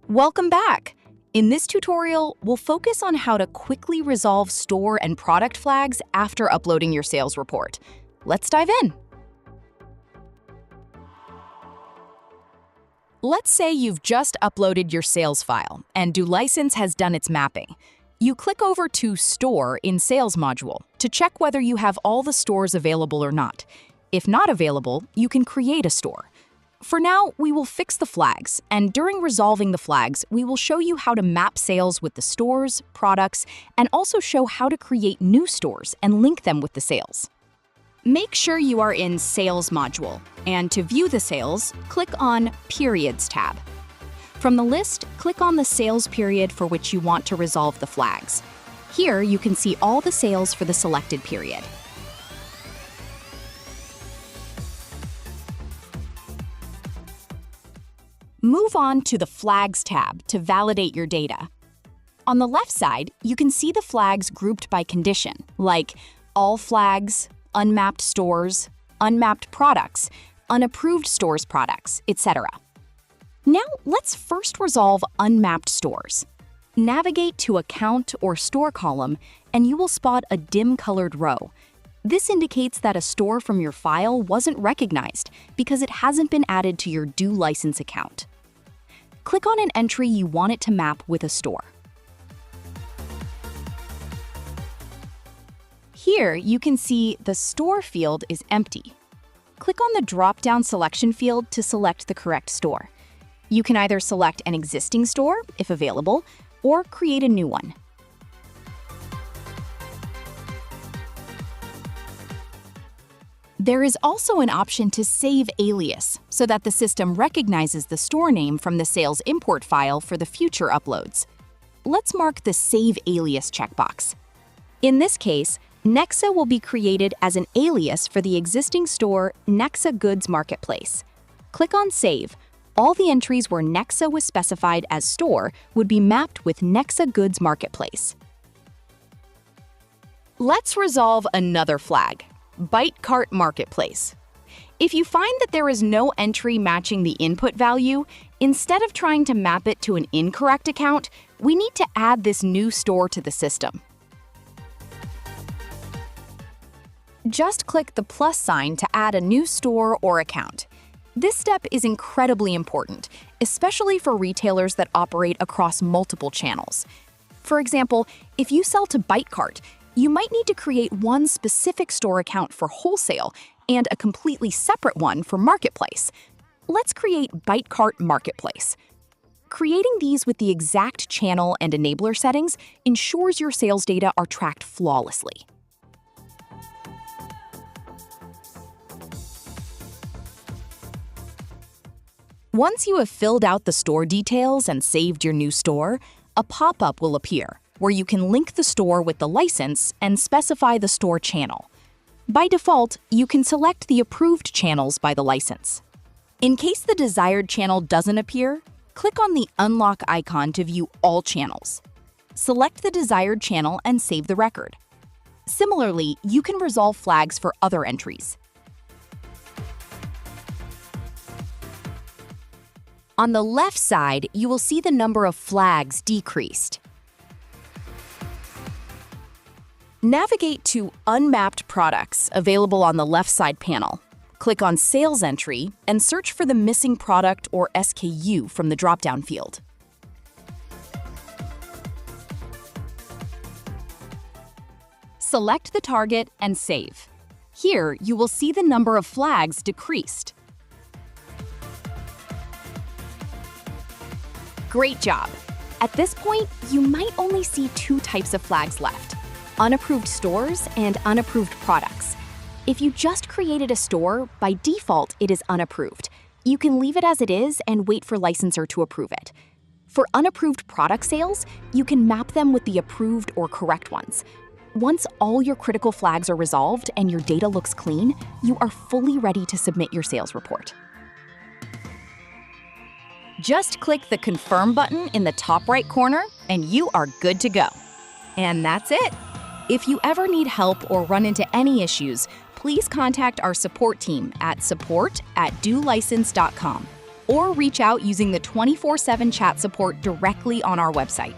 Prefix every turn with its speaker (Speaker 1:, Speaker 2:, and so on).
Speaker 1: Welcome back! In this tutorial, we'll focus on how to quickly resolve store and product flags after uploading your sales report. Let's dive in. Let's say you've just uploaded your sales file and DoLicense has done its mapping. You click over to Store in Sales module to check whether you have all the stores available or not. If not available, you can create a store. For now, we will fix the flags, and during resolving the flags, we will show you how to map sales with the stores, products, and also show how to create new stores and link them with the sales. Make sure you are in Sales module, and to view the sales, click on Periods tab. From the list, click on the sales period for which you want to resolve the flags. Here, you can see all the sales for the selected period. Move on to the Flags tab to validate your data. On the left side, you can see the flags grouped by condition, like all flags, unmapped stores, unmapped products, unapproved stores products, etc. Now, let's first resolve unmapped stores. Navigate to Account or Store column, and you will spot a dim-colored row. This indicates that a store from your file wasn't recognized because it hasn't been added to your DoLicense account. Click on an entry you want it to map with a store. Here, you can see the Store field is empty. Click on the drop-down selection field to select the correct store. You can either select an existing store, if available, or create a new one. There is also an option to save alias so that the system recognizes the store name from the sales import file for the future uploads. Let's mark the Save Alias checkbox. In this case, Nexa will be created as an alias for the existing store Nexa Goods Marketplace. Click on Save. All the entries where Nexa was specified as store would be mapped with Nexa Goods Marketplace. Let's resolve another flag. Bite Cart Marketplace. If you find that there is no entry matching the input value, instead of trying to map it to an incorrect account, we need to add this new store to the system. Just click the plus sign to add a new store or account. This step is incredibly important, especially for retailers that operate across multiple channels. For example, if you sell to BiteCart, you might need to create one specific store account for Wholesale and a completely separate one for Marketplace. Let's create BiteCart Marketplace. Creating these with the exact channel and enabler settings ensures your sales data are tracked flawlessly. Once you have filled out the store details and saved your new store, a pop-up will appear where you can link the store with the license and specify the store channel. By default, you can select the approved channels by the license. In case the desired channel doesn't appear, click on the unlock icon to view all channels. Select the desired channel and save the record. Similarly, you can resolve flags for other entries. On the left side, you will see the number of flags decreased. Navigate to Unmapped Products available on the left side panel. Click on Sales Entry and search for the missing product or SKU from the drop-down field. Select the target and save. Here, you will see the number of flags decreased. Great job! At this point, you might only see two types of flags left: unapproved stores and unapproved products. If you just created a store, by default it is unapproved. You can leave it as it is and wait for licensor to approve it. For unapproved product sales, you can map them with the approved or correct ones. Once all your critical flags are resolved and your data looks clean, you are fully ready to submit your sales report. Just click the Confirm button in the top right corner and you are good to go. And that's it. If you ever need help or run into any issues, please contact our support team at support@dolicense.com or reach out using the 24/7 chat support directly on our website.